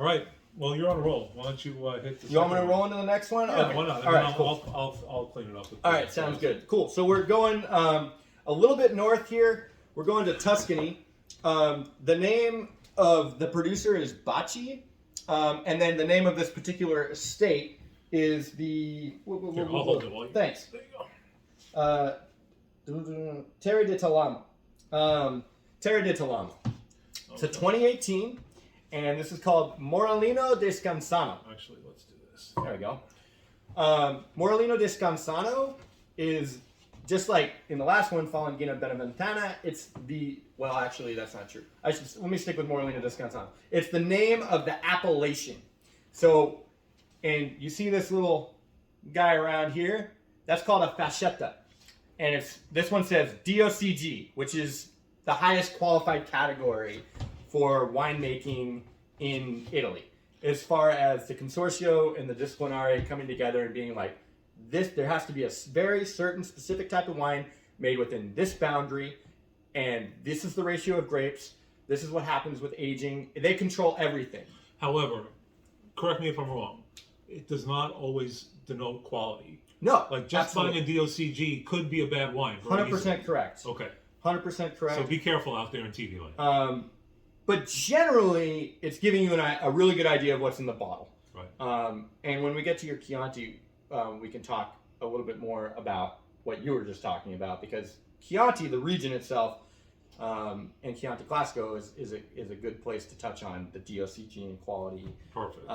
right. Well, you're on a roll. Why don't you hit the You want me to second roll one? into the next one? Yeah, Okay. why not? All right, Cool. cool. I'll clean it up. With All right, sounds good. Cool. So we're going a little bit north here. We're going to Tuscany. The name of the producer is Baci, and then the name of this particular estate is the. Here, I'll hold it while you. Thanks. There you go. Terre di Talamo. Terre di Talamo. It's a 2018, and this is called Morellino di Scansano. Actually, let's do this. There we go. Morellino di Scansano is just like in the last one, Falangina Beneventana. It's the, well, actually, that's not true. Let me stick with Morellino di Scansano. It's the name of the appellation. So, and you see this little guy around here? That's called a fascetta. And this one says DOCG, which is the highest qualified category for winemaking in Italy. As far as the consortio and the disciplinary coming together and being like, there has to be a very certain specific type of wine made within this boundary, and this is the ratio of grapes. This is what happens with aging. They control everything. However, correct me if I'm wrong, it does not always denote quality. No, Like just absolutely. buying a DOCG could be a bad wine. 100% correct. Okay. 100% correct. So be careful out there in TV land. But generally, it's giving you a really good idea of what's in the bottle. Right. And when we get to your Chianti, we can talk a little bit more about what you were just talking about, because Chianti, the region itself, and Chianti Classico is a good place to touch on the DOCG and quality. Perfect.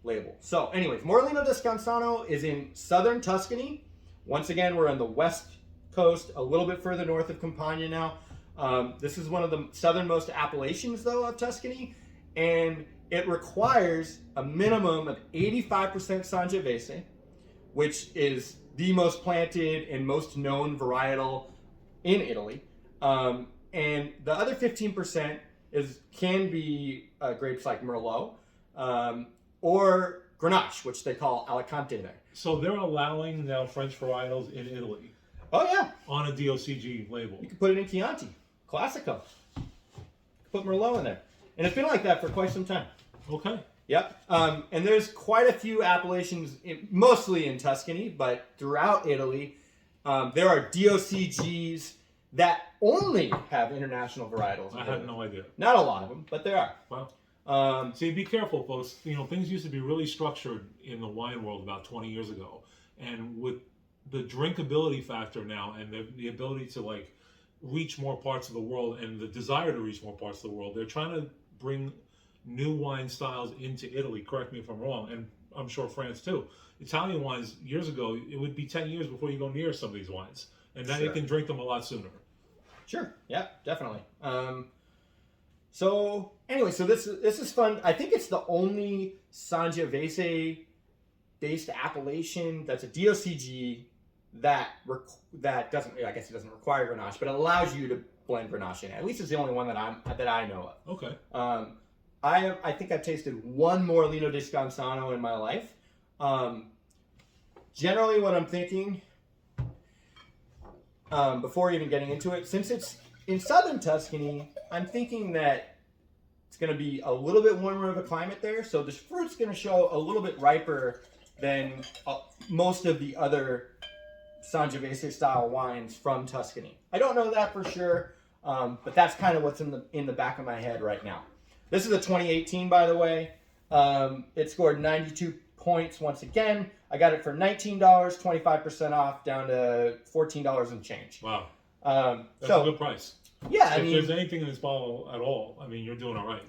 Label. So, anyways, Morellino di Scansano is in southern Tuscany. Once again, we're on the west coast, a little bit further north of Campania now. This is one of the southernmost appellations, though, of Tuscany, and it requires a minimum of 85% Sangiovese, which is the most planted and most known varietal in Italy. And the other 15% can be grapes like Merlot, or Grenache, which they call Alicante there. So they're allowing now French varietals in Italy Oh yeah, on a DOCG label. you can put it in Chianti, Classico. Put Merlot in there, and it's been like that for quite some time. Okay. Yep. And there's quite a few appellations, mostly in Tuscany, but throughout Italy, there are DOCGs that only have international varietals. I had no idea. Not a lot of them, but there are. Wow. See, be careful, folks. You know, things used to be really structured in the wine world about 20 years ago. And with the drinkability factor now and the ability to, like, reach more parts of the world and the desire to reach more parts of the world, they're trying to bring new wine styles into Italy. Correct me if I'm wrong. And I'm sure France, too. Italian wines, years ago, it would be 10 years before you go near some of these wines. And now you can drink them a lot sooner. Sure. Yeah, definitely. So anyway, so this is fun. I think it's the only Sangiovese based appellation that's a DOCG that doesn't, I guess it doesn't require Grenache, but it allows you to blend Grenache in. At least it's the only one that I know of. Okay. I think I've tasted one Morellino di Scansano in my life. Generally, what I'm thinking, before even getting into it, since it's in southern Tuscany, I'm thinking that it's going to be a little bit warmer of a climate there, so the fruit's going to show a little bit riper than most of the other Sangiovese style wines from Tuscany. I don't know that for sure, but that's kind of what's in the back of my head right now. This is a 2018, by the way. It scored 92 points once again. I got it for $19, 25% off, down to $14 and change. Wow. That's a good price. Yeah, If there's anything in this bottle at all, I mean, you're doing all right.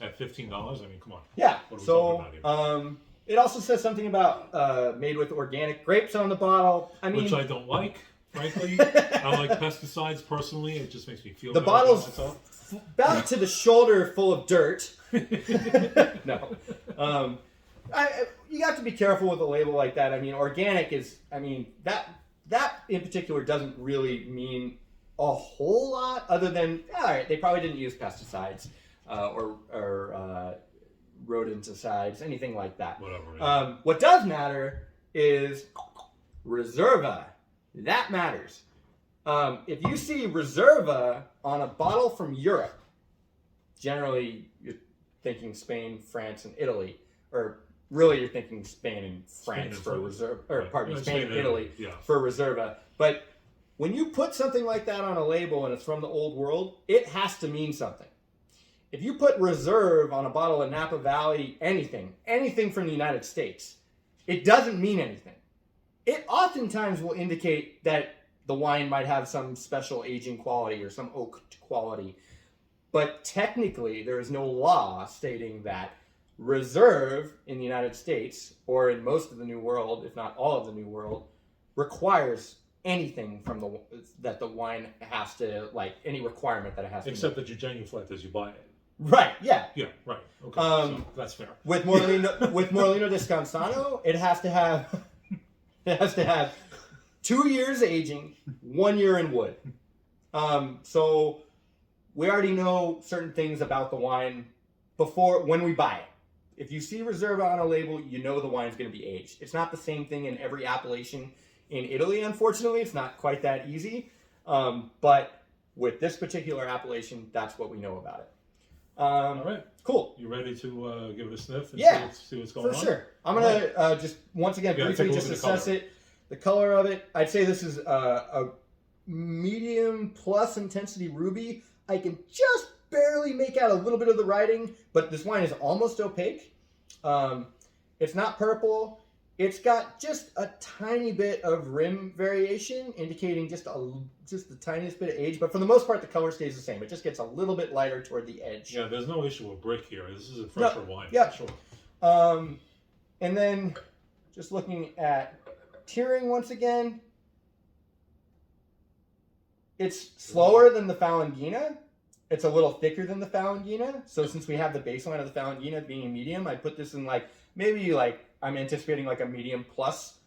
At $15, I mean, come on. Yeah. What are we talking about here? It also says something about made with organic grapes on the bottle. I mean, which I don't like, frankly. I like pesticides personally. It just makes me feel the better about bottle's myself. about to the shoulder full of dirt. No. You have to be careful with a label like that. I mean, organic is, I mean, that in particular doesn't really mean a whole lot, other than, all right, they probably didn't use pesticides or rodenticides, anything like that. Whatever. Yeah. What does matter is Riserva. That matters. If you see Riserva on a bottle from Europe, generally thinking Spain, France, and Italy, or really you're thinking Spain and France and for France. Reserva, or pardon me, Spain and Italy yeah. for Reserva. But when you put something like that on a label and it's from the old world, it has to mean something. If you put Reserve on a bottle of Napa Valley, anything from the United States, it doesn't mean anything. It oftentimes will indicate that the wine might have some special aging quality or some oak quality. But technically, there is no law stating that Reserve in the United States, or in most of the New World, if not all of the New World, requires anything from that the wine has to, like, any requirement that it has to Except that you genuflect as you buy it. Right, yeah. Yeah, right. Okay, so that's fair. With Morellino di Scansano, it has to have 2 years aging, 1 year in wood. So we already know certain things about the wine when we buy it. If you see Riserva on a label, you know the wine's going to be aged. It's not the same thing in every appellation in Italy, unfortunately. It's not quite that easy. But with this particular appellation, that's what we know about it. All right. Cool. You ready to give it a sniff and see what's going on? For sure. I'm going to just, once again, briefly just assess it. The color of it, I'd say this is a medium plus intensity ruby. I can just barely make out a little bit of the writing, but this wine is almost opaque. It's not purple. It's got just a tiny bit of rim variation, indicating just the tiniest bit of age. But for the most part, the color stays the same. It just gets a little bit lighter toward the edge. Yeah, there's no issue with brick here. This is a fresher wine. Yeah, for sure. And then just looking at tiering once again, it's slower than the Falangina. It's a little thicker than the Falangina. So since we have the baseline of the Falangina being medium, I put this in maybe I'm anticipating like a medium plus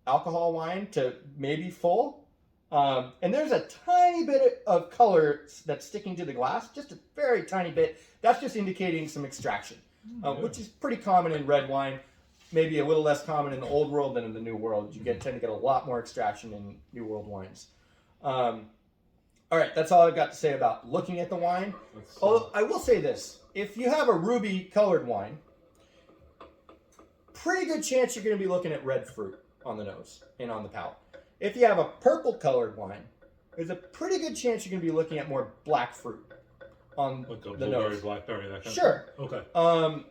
alcohol wine to maybe full. And there's a tiny bit of color that's sticking to the glass, just a very tiny bit. That's just indicating some extraction, which is pretty common in red wine. Maybe a little less common in the old world than in the new world. You tend to get a lot more extraction in new world wines. All right, that's all I've got to say about looking at the wine. Although I will say this, if you have a ruby colored wine, pretty good chance you're going to be looking at red fruit on the nose and on the palate. If you have a purple colored wine, there's a pretty good chance you're going to be looking at more black fruit on like a the blueberry, nose. blackberry, that kind Sure. of thing. Okay.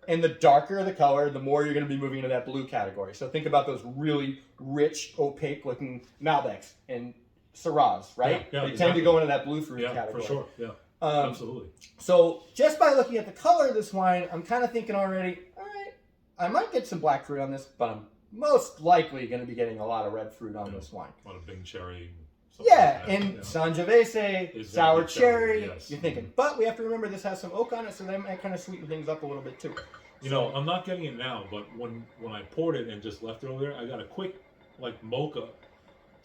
And the darker the color, the more you're going to be moving into that blue category. So think about those really rich, opaque looking Malbecs and Syrahs, right? Yeah, they exactly. tend to go into that blue fruit category. For sure. Yeah, absolutely. So just by looking at the color of this wine, I'm kind of thinking already, all right, I might get some black fruit on this, but I'm most likely going to be getting a lot of red fruit on this wine. A lot of Bing cherry. Yeah, like and Sangiovese, sour cherry. Yes. You're thinking, but we have to remember this has some oak on it, so that might kind of sweeten things up a little bit too. You know, I'm not getting it now, but when I poured it and just left it over there, I got a quick mocha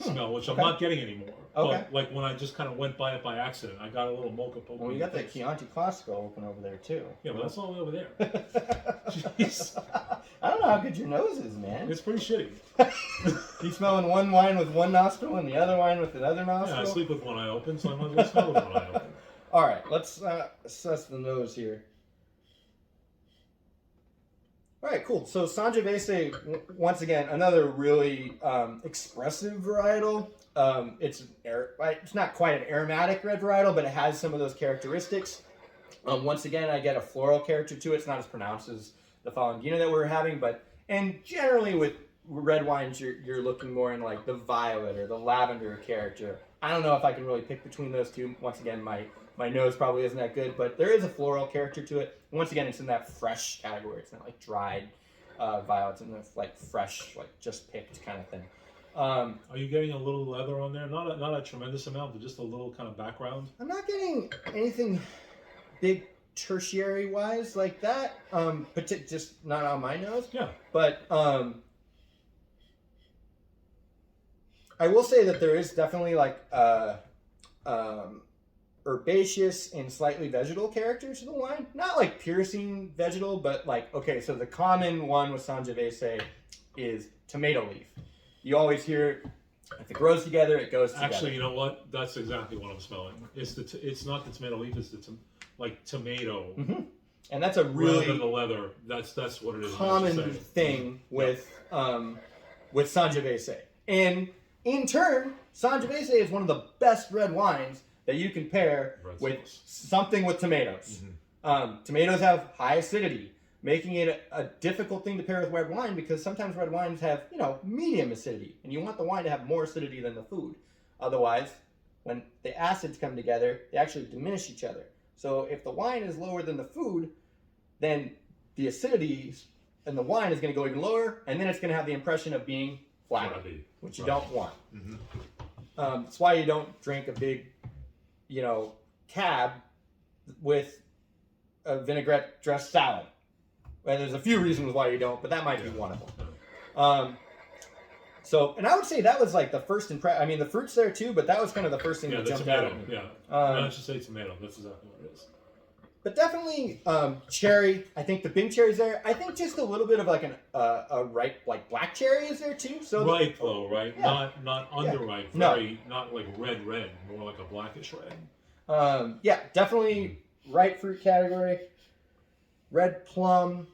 smell, which I'm not getting anymore. Okay. But when I just kind of went by it by accident, I got a little mocha poke. Well, you got that Chianti Classico open over there too. Yeah, but that's all the way over there. Jeez. I don't know how good your nose is, man. It's pretty shitty. You smelling one wine with one nostril and the other wine with the other nostril? Yeah, I sleep with one eye open, so I might as well smell with one eye open. All right, let's assess the nose here. All right, cool. So Sangiovese, once again, another really expressive varietal. It's not quite an aromatic red varietal, but it has some of those characteristics. Once again, I get a floral character to it. It's not as pronounced as the Falangina that we're having, and generally with red wines, you're looking more in like the violet or the lavender character. I don't know if I can really pick between those two. Once again, my nose probably isn't that good, but there is a floral character to it. And once again, it's in that fresh category. It's not like dried violets, and it's like fresh, like just picked kind of thing. Are you getting a little leather on there? Not a tremendous amount, but just a little kind of background. I'm not getting anything big tertiary wise like that. Just not on my nose. Yeah. But I will say that there is definitely like herbaceous and slightly vegetal character to the wine. Not like piercing vegetal, but like, okay, so the common one with Sangiovese is tomato leaf. You always hear, if it grows together, it goes together. Actually, you know what? That's exactly what I'm smelling. It's not the tomato leaf. It's the tomato. Mm-hmm. And that's a rather really than the leather. That's what it is. common thing with Sangiovese. And in turn, Sangiovese is one of the best red wines that you can pair with something with tomatoes. Tomatoes have high acidity, making it a difficult thing to pair with red wine because sometimes red wines have, medium acidity, and you want the wine to have more acidity than the food. Otherwise, when the acids come together, they actually diminish each other. So if the wine is lower than the food, then the acidity in the wine is going to go even lower, and then it's going to have the impression of being flabby, which you don't want. That's why you don't drink a big, cab with a vinaigrette dressed salad. Well, there's a few reasons why you don't, but that might be one of them. And I would say that was like the first impression. I mean, the fruit's there too, but that was kind of the first thing that jumped out at me. I should say tomato. That's exactly what it is. But definitely cherry. I think the big cherry's there. I think just a little bit of like a ripe, like black cherry is there too. So ripe though, right? Yeah. Not underripe. No. Not like red, more like a blackish red. Definitely ripe fruit category. Red plum,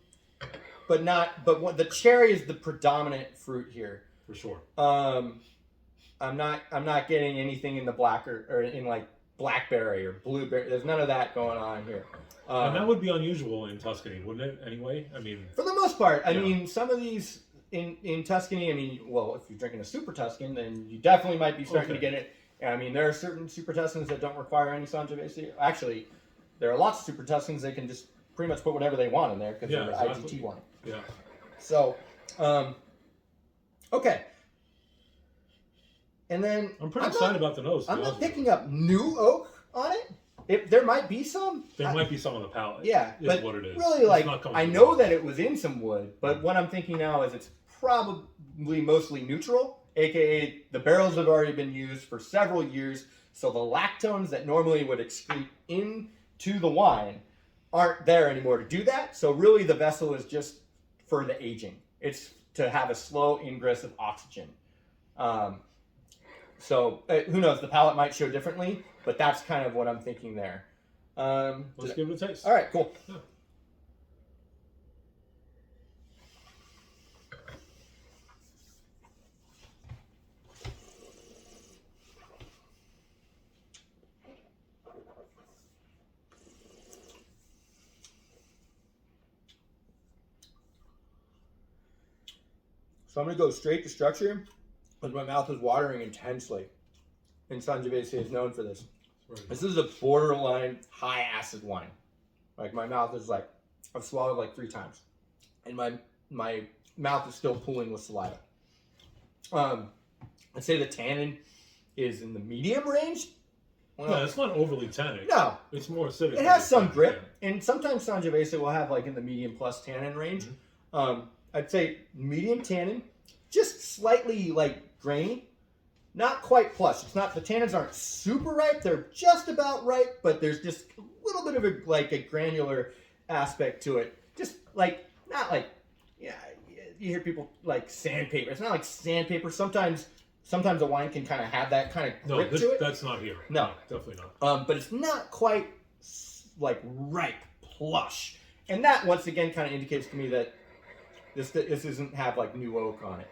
but the cherry is the predominant fruit here. For sure. I'm not getting anything in the black or in like blackberry or blueberry. There's none of that going on here. And that would be unusual in Tuscany, wouldn't it? Anyway, I mean, for the most part, I mean, some of these in Tuscany. I mean, well, if you're drinking a Super Tuscan, then you definitely might be starting to get it. I mean, there are certain Super Tuscans that don't require any Sangiovese. Actually, there are lots of Super Tuscans they can just pretty much put whatever they want in there because they're IGT wine. Yeah. So, okay. And then I'm pretty excited about the nose. I'm not picking up new oak on it. There might be some. There might be some on the palate. Yeah, is what it is. Really, like I know that it was in some wood, but what I'm thinking now is it's probably mostly neutral, aka the barrels have already been used for several years, so the lactones that normally would excrete into the wine aren't there anymore to do that. So really, the vessel is just for the aging. It's to have a slow ingress of oxygen. So who knows? The palate might show differently, but that's kind of what I'm thinking there. Let's give it a taste. All right, cool. Yeah. So I'm going to go straight to structure because my mouth is watering intensely. And Sangiovese is known for this. Right. This is a borderline high acid wine. Like my mouth is like, I've swallowed like 3 times. And my mouth is still pooling with saliva. I'd say the tannin is in the medium range. Well, no, it's not overly tannic. No. It's more acidic. It has some grip. Yeah. And sometimes Sangiovese will have like in the medium plus tannin range. Mm-hmm. I'd say medium tannin, just slightly like grainy, not quite plush. It's not, the tannins aren't super ripe. They're just about ripe, but there's just a little bit of a granular aspect to it. Just like, not like, yeah, you hear people like sandpaper. It's not like sandpaper. Sometimes a wine can kind of have that kind of grip to it. That's not here. No, definitely not. But it's not quite like ripe, plush. And that once again kind of indicates to me that this doesn't have like new oak on it.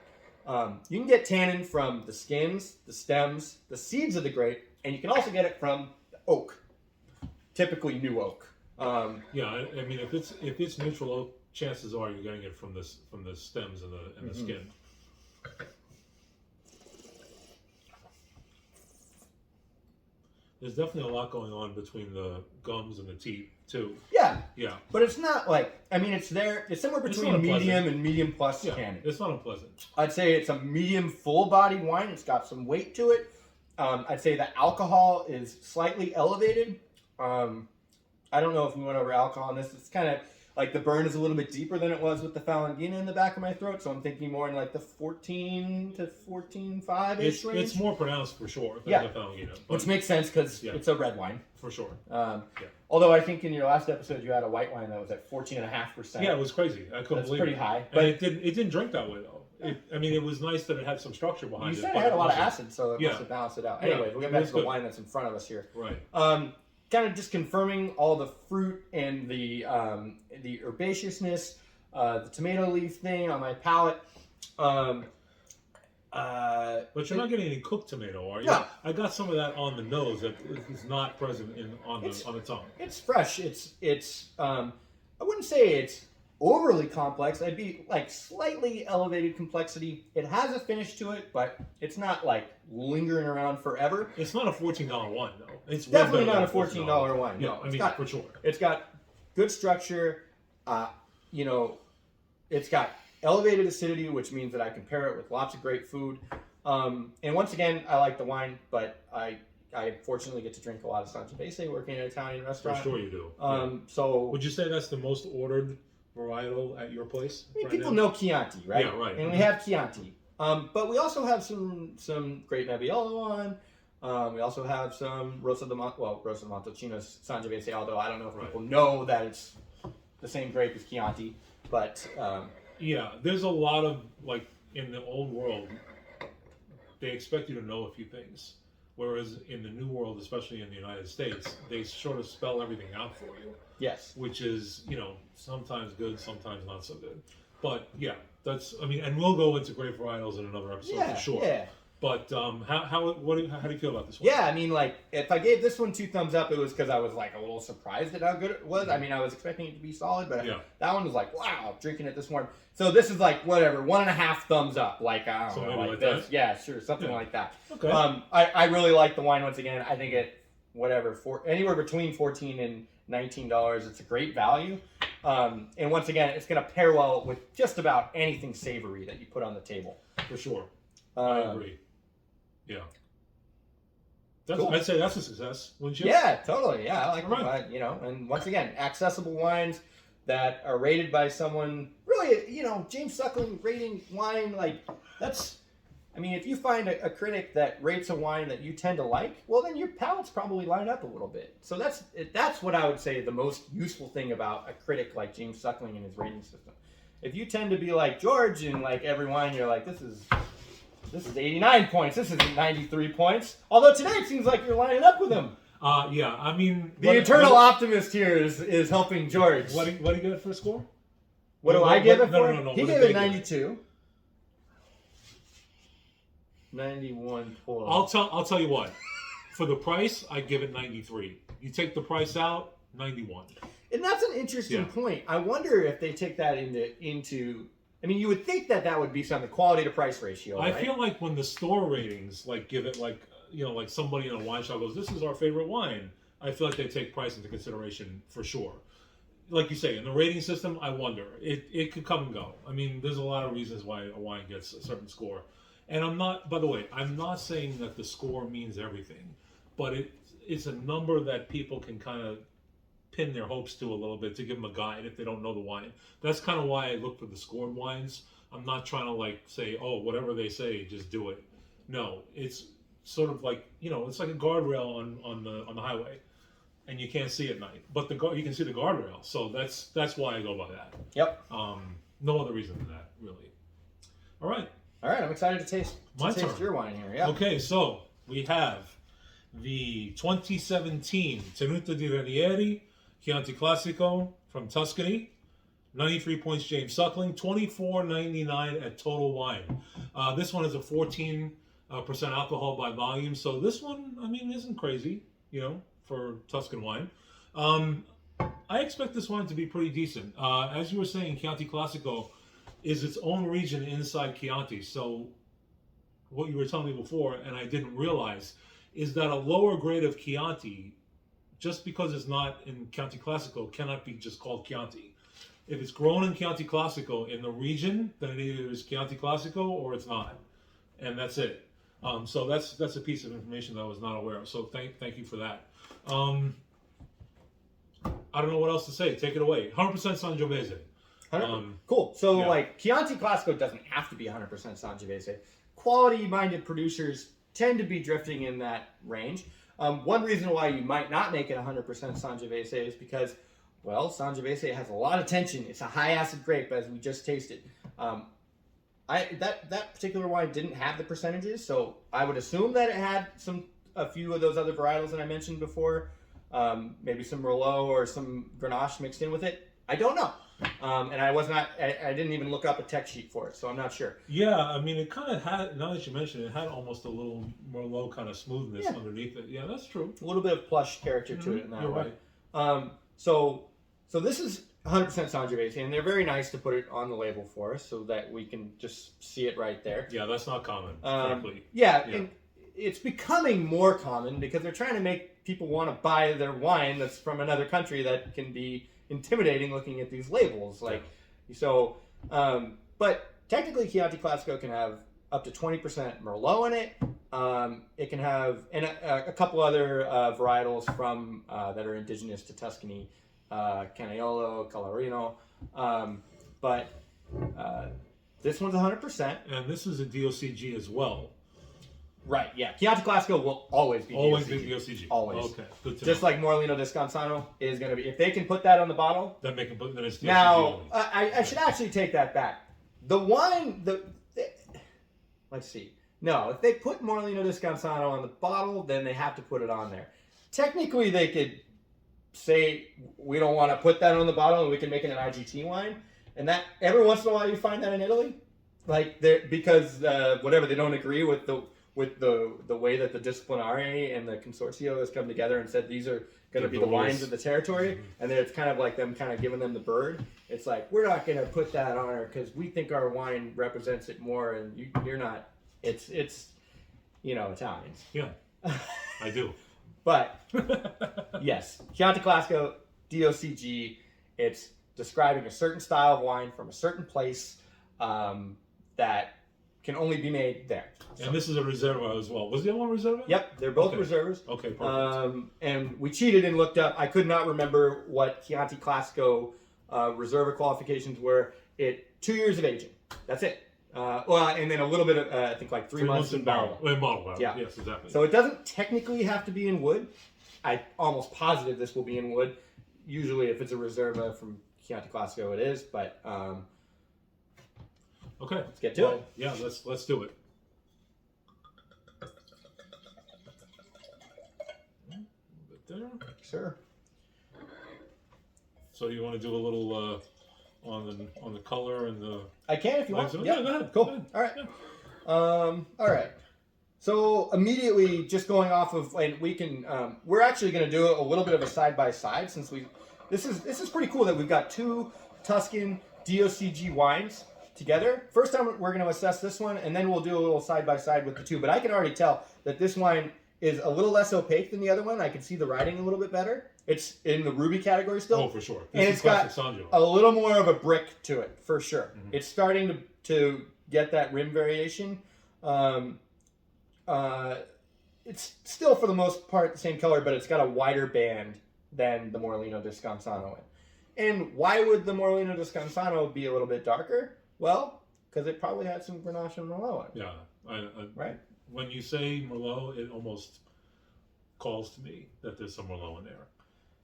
You can get tannin from the skins, the stems, the seeds of the grape, and you can also get it from the oak, typically new oak. Yeah, I mean, if it's neutral oak, chances are you're getting it from the stems and the skin. There's definitely a lot going on between the gums and the teeth too. Yeah. Yeah. But it's not like, I mean, it's there. It's somewhere between medium and medium plus tannin. It's not unpleasant. I'd say it's a medium full-bodied wine. It's got some weight to it. I'd say the alcohol is slightly elevated. I don't know if we went over alcohol on this. It's kind of like the burn is a little bit deeper than it was with the Falangina in the back of my throat. So I'm thinking more in like the 14 to 14.5-ish range. It's more pronounced for sure than the Falangina. Which makes sense because it's a red wine. For sure. Although I think in your last episode you had a white wine that was at 14.5%. Yeah, it was crazy. I couldn't believe it. That's pretty high. But it didn't drink that way though. I mean, it was nice that it had some structure behind it. You said it had a lot of acid, so it must have balanced it out. Anyway, we'll get back to the wine that's in front of us here. Right. kind of just confirming all the fruit and the herbaceousness, the tomato leaf thing on my palate. But you're not getting any cooked tomato, are you? No. I got some of that on the nose that is not present on the tongue. It's fresh. It's I wouldn't say it's overly complex. I'd be like slightly elevated complexity. It has a finish to it, but it's not like lingering around forever. It's not a $14 wine though. It's Definitely not a $14 wine. Yeah, No, I mean for sure. It's got good structure. It's got elevated acidity, which means that I can pair it with lots of great food. And once again, I like the wine, but I fortunately get to drink a lot of Sangiovese working in an Italian restaurant. For sure you do. So would you say that's the most ordered varietal at your place? I mean, people know Chianti, right? Yeah, right. And we have Chianti. But we also have some great Nebbiolo wine. We also have some Rosso di Montalcino's Sangiovese, although I don't know if people know that it's the same grape as Chianti. But yeah, there's a lot of, like, in the old world, they expect you to know a few things. Whereas in the new world, especially in the United States, they sort of spell everything out for you. Yes. Which is, sometimes good, sometimes not so good. But yeah, and we'll go into grape varietals in another episode for sure. Yeah. But how do you feel about this one? Yeah, I mean, like, if I gave this one 2 thumbs up, it was because I was like a little surprised at how good it was. I mean, I was expecting it to be solid, but that one was like, wow, drinking it this morning. So this is like whatever, 1.5 thumbs up, like I don't know, like this. That? Yeah, sure, something like that. Okay. I really like the wine once again. I think it anywhere between $14 and $19. It's a great value. And once again, it's going to pair well with just about anything savory that you put on the table. For sure. I agree. Yeah. Cool. I'd say that's a success, wouldn't you? Yeah, totally. Yeah, I like it. And once again, accessible wines that are rated by someone, really, James Suckling rating wine, like, that's, I mean, if you find a critic that rates a wine that you tend to like, well, then your palate's probably lined up a little bit. So that's what I would say the most useful thing about a critic like James Suckling and his rating system. If you tend to be like George and like every wine, you're like, this is 89 points. This isn't 93 points. Although today it seems like you're lining up with him. Yeah, I mean... The eternal optimist here is helping George. What do you get for a score? What do I give it for? No. He gave it 92. 91 points. I'll tell you what. For the price, I give it 93. You take the price out, 91. And that's an interesting point. I wonder if they take that into... I mean, you would think that would be something, quality to price ratio, right? I feel like when the store ratings, like, give it, like, like somebody in a wine shop goes, this is our favorite wine, I feel like they take price into consideration for sure. Like you say, in the rating system, I wonder. It could come and go. I mean, there's a lot of reasons why a wine gets a certain score. And I'm not saying that the score means everything, but it's a number that people can kind of pin their hopes to a little bit to give them a guide if they don't know the wine. That's kind of why I look for the scored wines. I'm not trying to like say, oh, whatever they say, just do it. No, it's sort of like, it's like a guardrail on the highway, and you can't see at night, but you can see the guardrail. So that's why I go by that. Yep. No other reason than that, really. All right. I'm excited to taste your wine here. Yeah. Okay, so we have the 2017 Tenuta di Renieri Chianti Classico from Tuscany. 93 points, James Suckling. $24.99 at Total Wine. This one is a 14% alcohol by volume. So this one, I mean, isn't crazy, for Tuscan wine. I expect this wine to be pretty decent. As you were saying, Chianti Classico is its own region inside Chianti. So what you were telling me before, and I didn't realize, is that a lower grade of Chianti, just because it's not in Chianti Classico, cannot be just called Chianti. If it's grown in Chianti Classico in the region, then it either is Chianti Classico or it's not. And that's it. So that's a piece of information that I was not aware of. So thank you for that. I don't know what else to say. Take it away. 100% Sangiovese. Cool. So like Chianti Classico doesn't have to be 100% Sangiovese. Quality-minded producers tend to be drifting in that range. One reason why you might not make it 100% Sangiovese is because, well, Sangiovese has a lot of tension. It's a high-acid grape, as we just tasted. That particular wine didn't have the percentages, so I would assume that it had a few of those other varietals that I mentioned before. maybe some Merlot or some Grenache mixed in with it. I don't know. And I didn't even look up a tech sheet for it, so I'm not sure. Yeah, I mean, it kind of had, now that you mention it, it had almost a little Merlot kind of smoothness underneath it. Yeah, that's true. A little bit of plush character to it in that You're way. right. So this is 100% Sangiovese, and they're very nice to put it on the label for us so that we can just see it right there. Yeah, that's not common, frankly. Yeah, and it's becoming more common because they're trying to make people want to buy their wine that's from another country that can be intimidating looking at these labels. But technically Chianti Classico can have up to 20% Merlot in it. It can have a couple other varietals from that are indigenous to Tuscany, Canaiolo, Colorino. But this one's 100%. And this is a DOCG as well. Right, yeah. Chianti Classico will always be Always DOCG. be DOCG. Always. Okay, good to Just know. like Morellino di Scansano is going to be. If they can put that on the bottle. Then it's DOCG Now, only. I should actually take that back. The wine, let's see. No, if they put Morellino di Scansano on the bottle, then they have to put it on there. Technically, they could say, we don't want to put that on the bottle and we can make it an IGT wine. And that, every once in a while you find that in Italy. Because whatever, they don't agree with the way that the Disciplinare and the Consortio has come together and said these are going to be the wines of the territory, and then it's kind of like them kind of giving them the bird. It's like, we're not going to put that on her because we think our wine represents it more, and you're not. It's Italians. Yeah, I do. But yes, Chianti Classico, DOCG. It's describing a certain style of wine from a certain place that can only be made there. And this is a Riserva as well. Was the other one Riserva? Yep, they're both Reservas. Okay, perfect. And we cheated and looked up. I could not remember what Chianti Classico Riserva qualifications were. 2 years of aging. That's it. And then a little bit of, I think like 3 months in barrel. In bottle. Yeah. Yes, exactly. So it doesn't technically have to be in wood. I'm almost positive this will be in wood. Usually if it's a Riserva from Chianti Classico it is, but okay. Let's get to it. Yeah, let's do it. There. Sure. So you want to do a little on the color and the. I can if you want. Yeah, go ahead. Cool. Go ahead. All right. Yeah. All right. So immediately, just going off of, and we can, we're actually going to do a little bit of a side by side since this is pretty cool that we've got 2 Tuscan DOCG wines together. First time we're going to assess this one, and then we'll do a little side by side with the 2. But I can already tell that this wine is a little less opaque than the other one. I can see the writing a little bit better. It's in the ruby category still. Oh, for sure. And it's got a little more of a brick to it, for sure. Mm-hmm. It's starting to get that rim variation. It's still, for the most part, the same color, but it's got a wider band than the Morellino di Scansano. And why would the Morellino di Scansano be a little bit darker? Well, because it probably had some Grenache and Merlot in it. Yeah. Right? When you say Merlot, it almost calls to me that there's some Merlot in there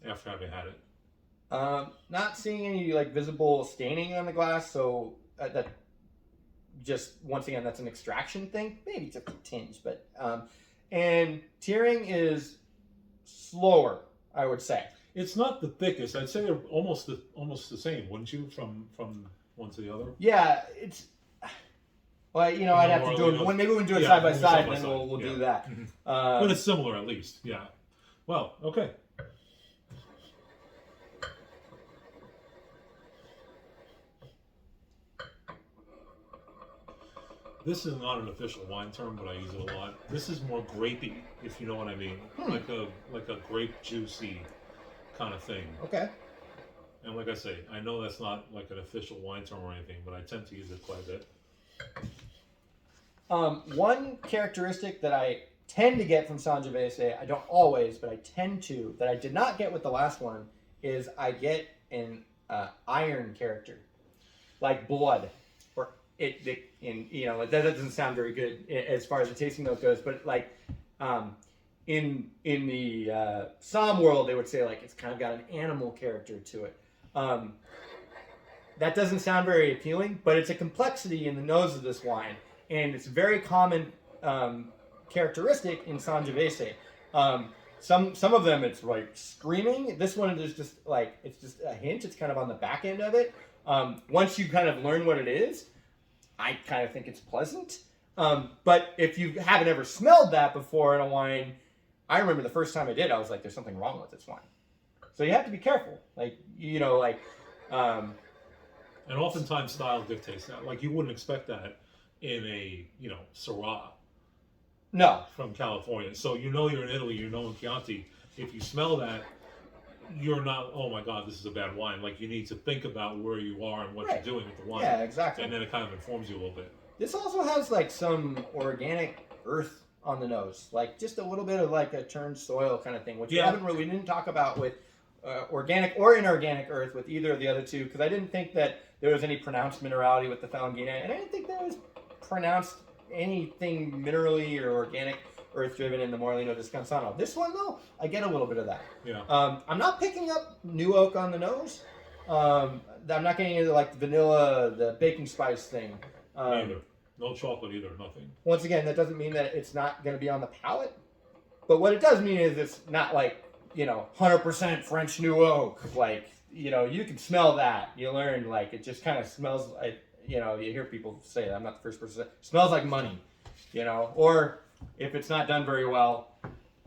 after having had it. Not seeing any visible staining on the glass, so that just, once again, that's an extraction thing. Maybe just a tinge, but and tearing is slower, I would say. It's not the thickest. I'd say they're almost the same, wouldn't you? From one to the other. Yeah, it's. Well, I'd have to do it. Maybe we can do it side by side, and then we'll do that. Mm-hmm. But it's similar, at least. Yeah. Well, okay. This is not an official wine term, but I use it a lot. This is more grapey, if you know what I mean, like a grape juicy kind of thing. Okay. And like I say, I know that's not like an official wine term or anything, but I tend to use it quite a bit. One characteristic that I tend to get from Sangiovese, I don't always, but I tend to, that I did not get with the last one, is I get an iron character, like blood, or that doesn't sound very good as far as the tasting note goes, but in the Somm world, they would say it's kind of got an animal character to it. That doesn't sound very appealing, but it's a complexity in the nose of this wine, and it's a very common characteristic in Sangiovese. Some of them it's like screaming. This one is just like it's just a hint. It's kind of on the back end of it. Once you kind of learn what it is, I kind of think it's pleasant. But if you haven't ever smelled that before in a wine, I remember the first time I did, I was like, "There's something wrong with this wine." So you have to be careful. Like And oftentimes style dictates that. Like you wouldn't expect that in a Syrah. No. From California. So you're in Italy, in Chianti. If you smell that, you're not, oh my God, this is a bad wine. Like you need to think about where you are and what you're doing with the wine. Yeah, exactly. And then it kind of informs you a little bit. This also has like some organic earth on the nose. Like just a little bit of like a turned soil kind of thing, which we didn't talk about with organic or inorganic earth with either of the other two, because I didn't think that there was any pronounced minerality with the Falangina, and I didn't think there was pronounced anything minerally or organic earth driven in the Morellino di Scansano. This one though, I get a little bit of that. Yeah. I'm not picking up new oak on the nose. I'm not getting into like the vanilla, the baking spice thing. Neither. No chocolate either, nothing. Once again, that doesn't mean that it's not going to be on the palate. But what it does mean is it's not like, 100% French new oak. Like, you can smell that. You learn, like, it just kind of smells like, you hear people say that. I'm not the first person to say it. Smells like money, Or if it's not done very well,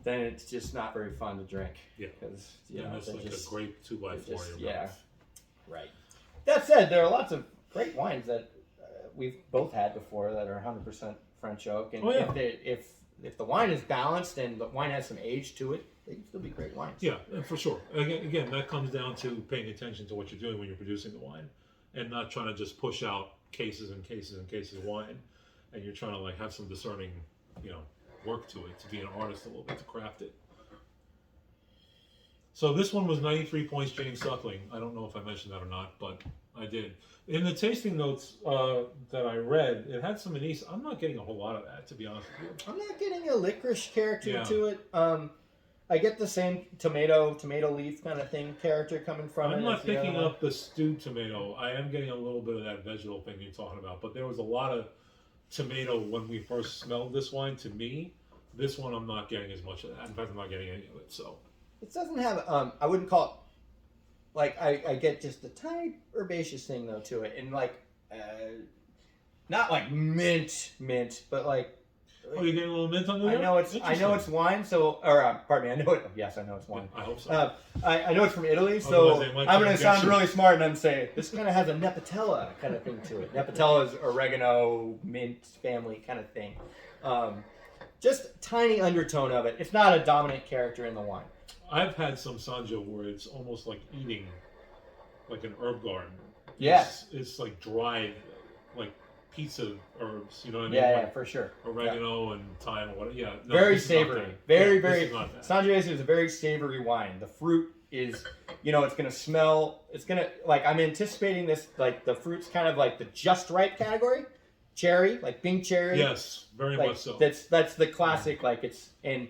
then it's just not very fun to drink. Yeah. Because, it's like a great 2x4. Yeah. Right. That said, there are lots of great wines that we've both had before that are 100% French oak. And if the wine is balanced and the wine has some age to it, they can still be great wines. Yeah, for sure. Again, that comes down to paying attention to what you're doing when you're producing the wine, and not trying to just push out cases and cases and cases of wine, and you're trying to like have some discerning, work to it, to be an artist a little bit, to craft it. So this one was 93 points, James Suckling. I don't know if I mentioned that or not, but I did. In the tasting notes that I read, it had some anise. I'm not getting a whole lot of that, to be honest with you. I'm not getting a licorice character to it. I get the same tomato leaf kind of thing character coming from it. I'm not picking up the stewed tomato. I am getting a little bit of that vegetal thing you're talking about, but there was a lot of tomato when we first smelled this wine. To me, this one I'm not getting as much of that. In fact, I'm not getting any of it. So it doesn't have. I wouldn't call it. Like I get just a tiny herbaceous thing though to it, and like not like mint, but like. Oh, you're getting a little mint on there? I know it's wine. So, or pardon me, I know it. Yes, I know it's wine. I hope so. I know it's from Italy, so I'm going to sound really smart and I'm saying this kind of has a Nepatella kind of thing to it. Nepatella is oregano, mint family kind of thing. Just tiny undertone of it. It's not a dominant character in the wine. I've had some Sanjo where it's almost like eating like an herb garden. Yes. It's like dried, like pizza herbs, you know what I mean? Yeah, like for sure. Oregano and thyme or whatever. Yeah. No, very savory. Very. Sangiovese is a very savory wine. The fruit is, it's going to smell, I'm anticipating this, like the fruit's kind of like the just right category. Cherry, like pink cherry. Yes, very much so. That's the classic, like it's, and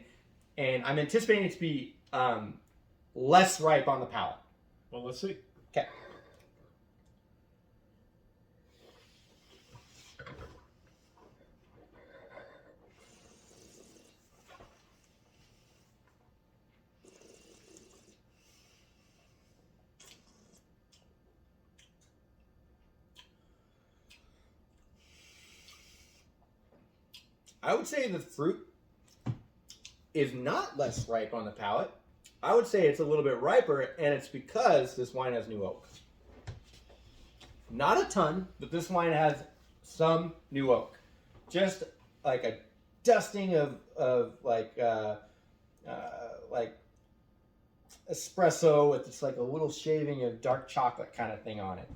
I'm anticipating it to be less ripe on the palate. Well, let's see. Okay. I would say the fruit is not less ripe on the palate. I would say it's a little bit riper, and it's because this wine has new oak. Not a ton, but this wine has some new oak. Just like a dusting of like espresso with just like a little shaving of dark chocolate kind of thing on it.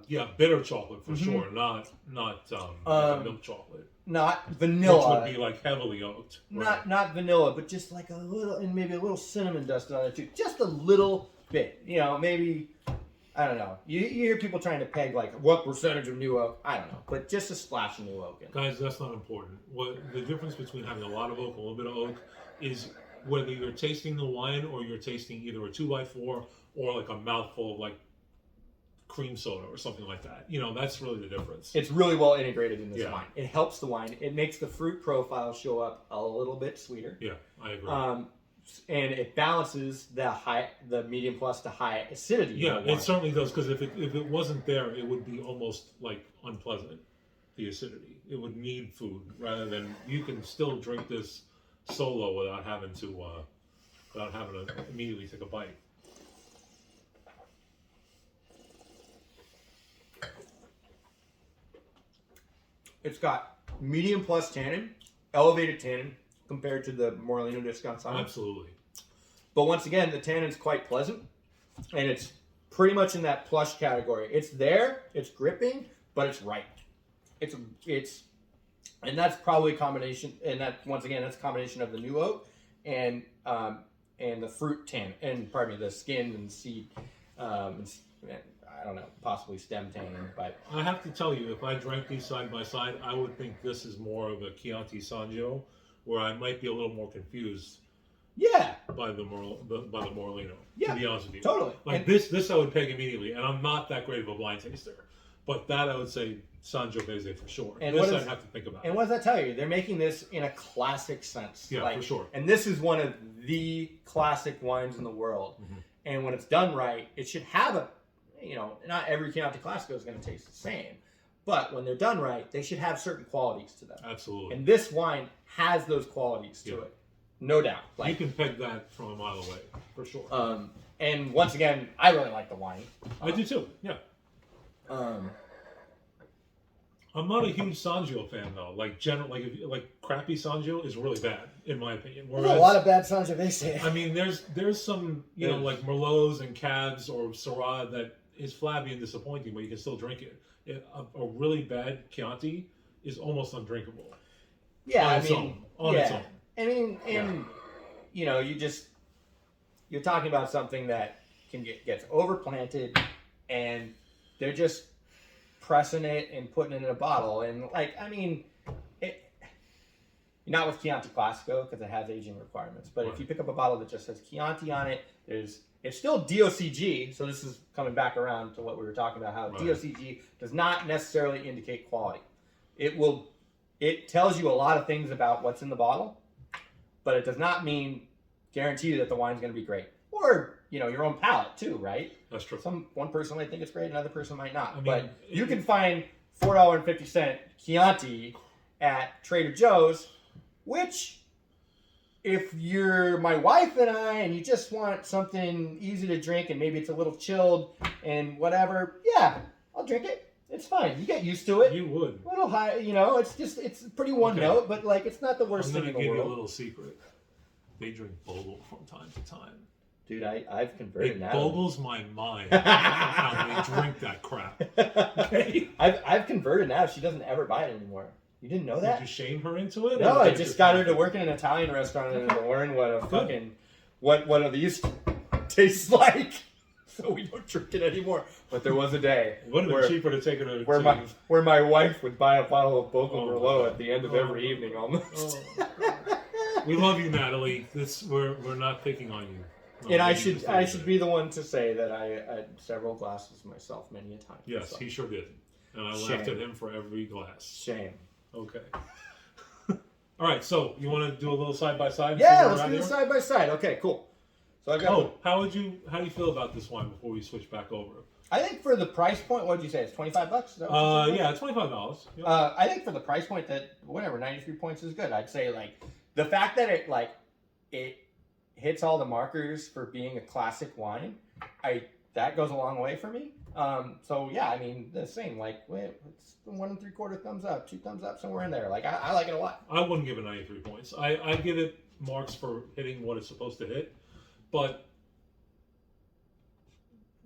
Yeah, bitter chocolate for sure, not like a milk chocolate. Not vanilla. Which would be like heavily oaked. Right? Not vanilla, but just like a little, and maybe a little cinnamon dust on it too. Just a little bit. Maybe, I don't know. You hear people trying to peg like what percentage of new oak. I don't know, but just a splash of new oak in it. Guys, that's not important. What the difference between having a lot of oak and a little bit of oak is whether you're tasting the wine or you're tasting either a 2x4 or like a mouthful of like cream soda or something like that. That's really the difference. It's really well integrated in this wine. It helps the wine. It makes the fruit profile show up a little bit sweeter. Yeah, I agree. it balances the medium plus to high acidity. Yeah, in the wine. it certainly does, because if it wasn't there, it would be almost like unpleasant. The acidity, it would need food rather than you can still drink this solo without having to immediately take a bite. It's got medium plus tannin, elevated tannin compared to the Morellino Scansano. Absolutely. But once again, the tannin's quite pleasant, and it's pretty much in that plush category. It's there, it's gripping, but it's right. And that's probably a combination, and that once again, that's a combination of the new oak and the fruit tannin, and pardon me, the skin and seed, I don't know, possibly stem tannin. But I have to tell you, if I drank these side by side, I would think this is more of a Chianti Sangiovese, where I might be a little more confused. Yeah. By the Morellino. Yeah. To be honest with you. Totally. Like this I would peg immediately, and I'm not that great of a blind taster, but that I would say Sangiovese for sure. And this I'd have to think about. And what does that tell you? They're making this in a classic sense. Yeah, for sure. And this is one of the classic wines in the world. Mm-hmm. And when it's done right, it should have not every Chianti Classico is going to taste the same. But when they're done right, they should have certain qualities to them. Absolutely. And this wine has those qualities to it. No doubt. You can peg that from a mile away, for sure. And once again, I really like the wine. I do too, yeah. I'm not a huge Sangio fan though. Like crappy Sangio is really bad in my opinion. There's a lot of bad Sangiovese. I mean, there's some like Merlots and Cabs or Syrah that is flabby and disappointing, but you can still drink it. A really bad Chianti is almost undrinkable. Yeah, on its own. I mean, and you're talking about something that gets overplanted, and they're just pressing it and putting it in a bottle, and not with Chianti Classico because it has aging requirements. But if you pick up a bottle that just says Chianti on it, it's still DOCG. So this is coming back around to what we were talking about. How DOCG does not necessarily indicate quality. It tells you a lot of things about what's in the bottle, but it does not guarantee you that the wine's going to be great. Or, your own palate too, right? That's true. One person might think it's great, another person might not. I mean, but you can find $4.50 Chianti at Trader Joe's, which, if you're my wife and I, and you just want something easy to drink, and maybe it's a little chilled and whatever, yeah, I'll drink it. It's fine. You get used to it. You would. A little high, it's pretty one note, but it's not the worst thing in the world. I'm going to give you a little secret. They drink Bogle from time to time. Dude, I've converted now. It boggles my mind how they drink that crap. Okay? I've converted now. She doesn't ever buy it anymore. You didn't know that? Did you shame her into it? No, I just got her to work in an Italian restaurant and to learn what one of these tastes like. So we don't drink it anymore. But there was a day. It would have been cheaper to take it where my wife would buy a bottle of Bogle Merlot at the end of every evening almost. We love you, Natalie. We're not picking on you. No, and I should be the one to say that I had several glasses myself many a time. Yes, so. He sure did. And I laughed at him for every glass. Shame. Okay. All right, so you want to do a little side by side? Yeah, let's do the side by side. Okay, cool. So I got. How do you feel about this wine before we switch back over? I think for the price point, what did you say? It's $25. Yeah, $25. Yep. I think for the price point that 93 points is good. I'd say the fact that it hits all the markers for being a classic wine, that goes a long way for me. So yeah, I mean the same. It's 1 3/4 thumbs up, 2 thumbs up, somewhere in there. I like it a lot. I wouldn't give it 93 points. I'd give it marks for hitting what it's supposed to hit, but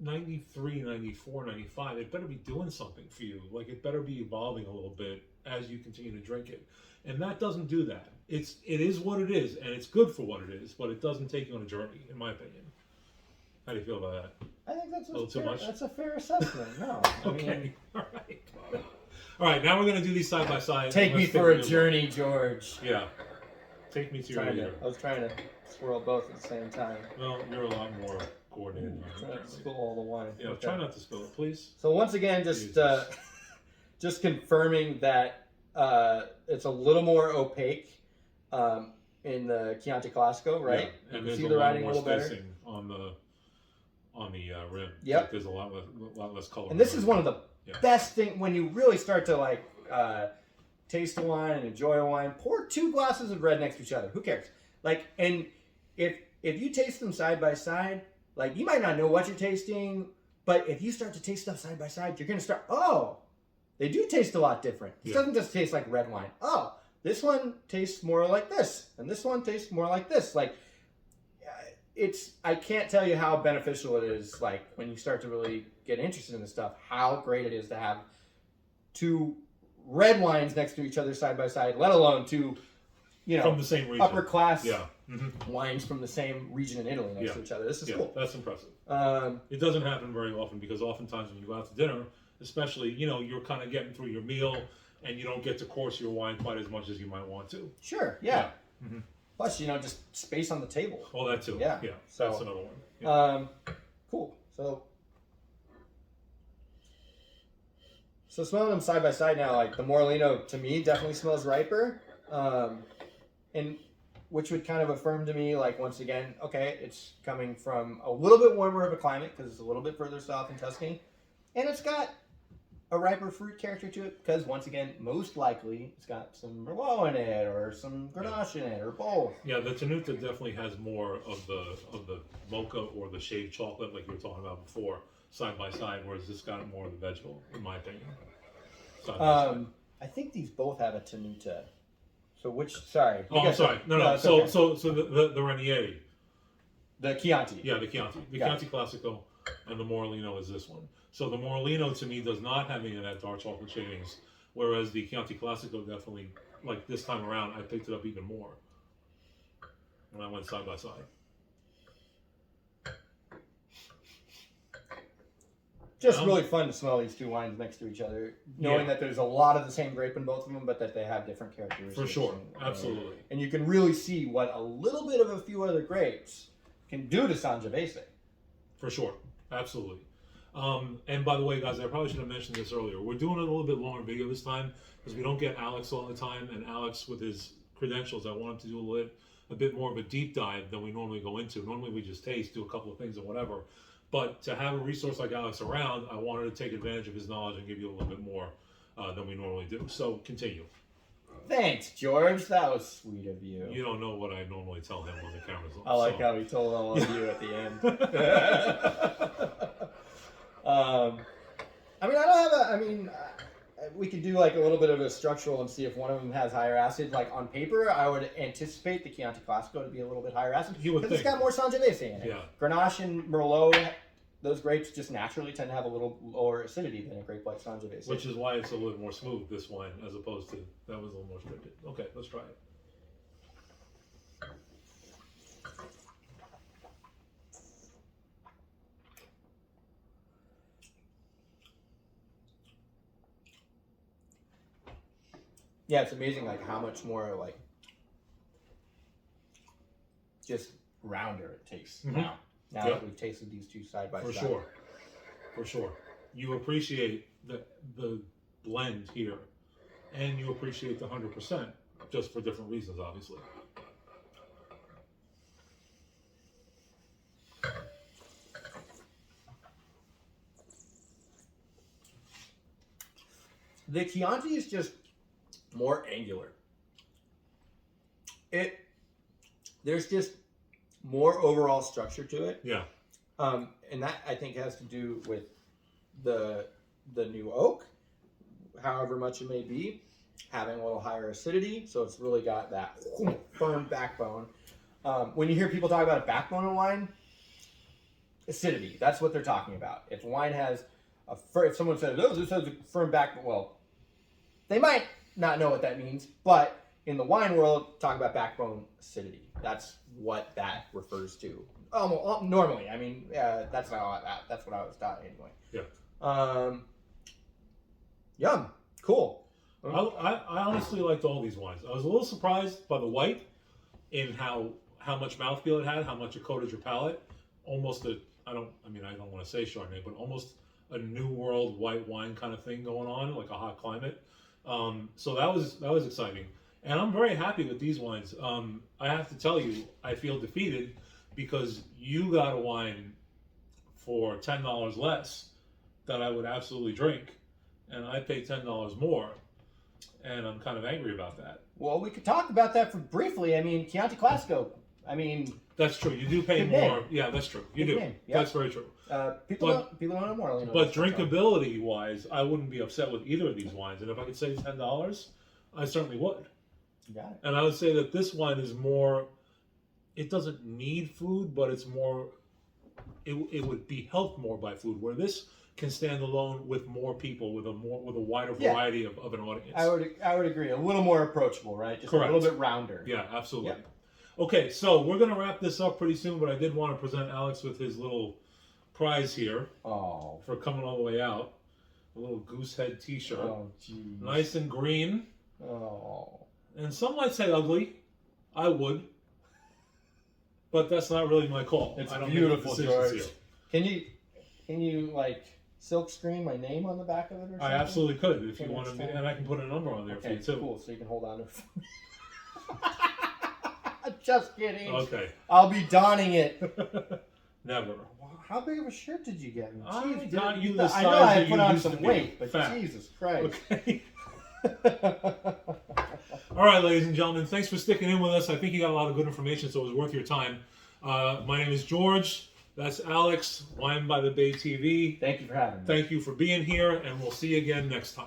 93, 94, 95, it better be doing something for you. It better be evolving a little bit as you continue to drink it. And that doesn't do that. It is what it is, and it's good for what it is, but it doesn't take you on a journey, in my opinion. How do you feel about that? I think that's a little too much. That's a fair assessment. No. Okay. All right. All right, now we're going to do these side by side. Take me for a journey, George. Yeah. Take me to your leader. I was trying to swirl both at the same time. Well, you're a lot more coordinated. Trying to spill all the wine. Yeah, okay. Try not to spill it, please. So once again, just confirming that it's a little more opaque. in the Chianti Classico, right? Yeah. And you there's see a the lot writing a more little better. spacing on the rim. Yep. Like, there's a lot less color. And this is one of the best things when you really start to like taste a wine and enjoy a wine. Pour 2 glasses of red next to each other. Who cares? Like, and if you taste them side by side, like you might not know what you're tasting, but if you start to taste stuff side by side, you're gonna start. Oh, they do taste a lot different. It doesn't just taste like red wine. Oh, this one tastes more like this, and this one tastes more like this. Like, I can't tell you how beneficial it is, like, when you start to really get interested in this stuff, how great it is to have 2 red wines next to each other side by side, let alone 2, from the same region. upper class Mm-hmm. wines from the same region in Italy next to each other. This is cool. That's impressive. It doesn't happen very often because oftentimes when you go out to dinner, especially, you're kind of getting through your meal and you don't get to course your wine quite as much as you might want to. Sure, yeah. Mm-hmm. Plus, just space on the table. Oh, that too. Yeah. So, that's another one. Yeah. Cool. So smelling them side by side now, like the Morellino to me definitely smells riper, and which would kind of affirm to me, like, once again, okay, it's coming from a little bit warmer of a climate because it's a little bit further south in Tuscany, and it's got a riper fruit character to it because, once again, most likely it's got some Merlot in it or some Grenache in it or both. Yeah, the Tenuta definitely has more of the mocha or the shaved chocolate, like you were talking about before, side by side, whereas this got more of the vegetable, in my opinion. I think these both have a Tenuta. So sorry. Oh, I'm sorry. No. So the Renieri. The Chianti. Yeah, the Chianti. The Chianti Classico and the Morellino is this one. So the Morellino to me does not have any of that dark chocolate shadings, whereas the Chianti Classico definitely, like this time around, I picked it up even more when I went side by side. Just really fun to smell these 2 wines next to each other, knowing that there's a lot of the same grape in both of them, but that they have different characteristics. For sure, absolutely. And you can really see what a little bit of a few other grapes can do to Sangiovese. For sure, absolutely. And by the way, guys, I probably should have mentioned this earlier. We're doing a little bit longer video this time because we don't get Alex all the time, and Alex, with his credentials, I want him to do a bit more of a deep dive than we normally go into. Normally we just taste, do a couple of things or whatever. But to have a resource like Alex around, I wanted to take advantage of his knowledge and give you a little bit more than we normally do. So continue. Thanks, George. That was sweet of you. You don't know what I normally tell him when the camera's on. I like how he told all of you at the end. we could do like a little bit of a structural and see if one of them has higher acid. Like on paper, I would anticipate the Chianti Classico to be a little bit higher acid because it's got more Sangiovese in it. Yeah. Grenache and Merlot, those grapes just naturally tend to have a little lower acidity than a grape like Sangiovese. Which is why it's a little more smooth, this wine, as opposed to that was a little more restricted. Okay, let's try it. Yeah, it's amazing like how much more like just rounder it tastes now that we've tasted these 2 side by side. For sure. You appreciate the blend here, and you appreciate the 100%, just for different reasons, obviously. The Chianti is just more angular. There's just more overall structure to it. Yeah. And that I think has to do with the new oak, however much it may be, having a little higher acidity. So it's really got that firm backbone. When you hear people talk about a backbone in wine, acidity, that's what they're talking about. If wine has if someone says, oh, this has a firm backbone, well, they might not know what that means, but in the wine world, talk about backbone acidity. That's what that refers to. Normally, I mean, that's what I was taught anyway. Yeah. Yum. Cool. I honestly liked all these wines. I was a little surprised by the white in how much mouthfeel it had, how much it coated your palate. Almost I don't want to say Chardonnay, but almost a new world white wine kind of thing going on, like a hot climate. So that was exciting. And I'm very happy with these wines. I have to tell you, I feel defeated because you got a wine for $10 less that I would absolutely drink, and I paid $10 more, and I'm kind of angry about that. Well, we could talk about that for briefly. I mean, Chianti Classico. I mean, that's true. You do pay good more. name. Yeah, that's true. You do. Yep. That's very true. People don't know Morellino. But drinkability wise, I wouldn't be upset with either of these wines. And if I could save $10, I certainly would. Got it. And I would say that this wine is more, it doesn't need food, but it's more, it would be helped more by food, where this can stand alone with more people, with a wider variety of an audience. I would agree. A little more approachable, right? Just Correct. a little bit rounder. Yeah, absolutely. Yep. Okay, so we're going to wrap this up pretty soon, but I did want to present Alex with his little prize here for coming all the way out. A little goose head t-shirt. Oh, geez. Nice and green. Oh. And some might say ugly. I would. But that's not really my call. It's I don't beautiful, make the decisions George. here. Can you like silk screen my name on the back of it or something? I absolutely could if you Okay, wanted, that's fine. and I can put a number on there for Okay, you too. cool. So you can hold on to it. Just kidding. Okay. I'll be donning it. Never. How big of a shirt did you get me? I Jeez, got you the I size know I that put you on used some to be. weight, but Fat. Jesus Christ. Okay. All right, ladies and gentlemen, thanks for sticking in with us. I think you got a lot of good information, so it was worth your time. My name is George. That's Alex, Wine by the Bay TV. Thank you for having me. Thank you for being here, and we'll see you again next time.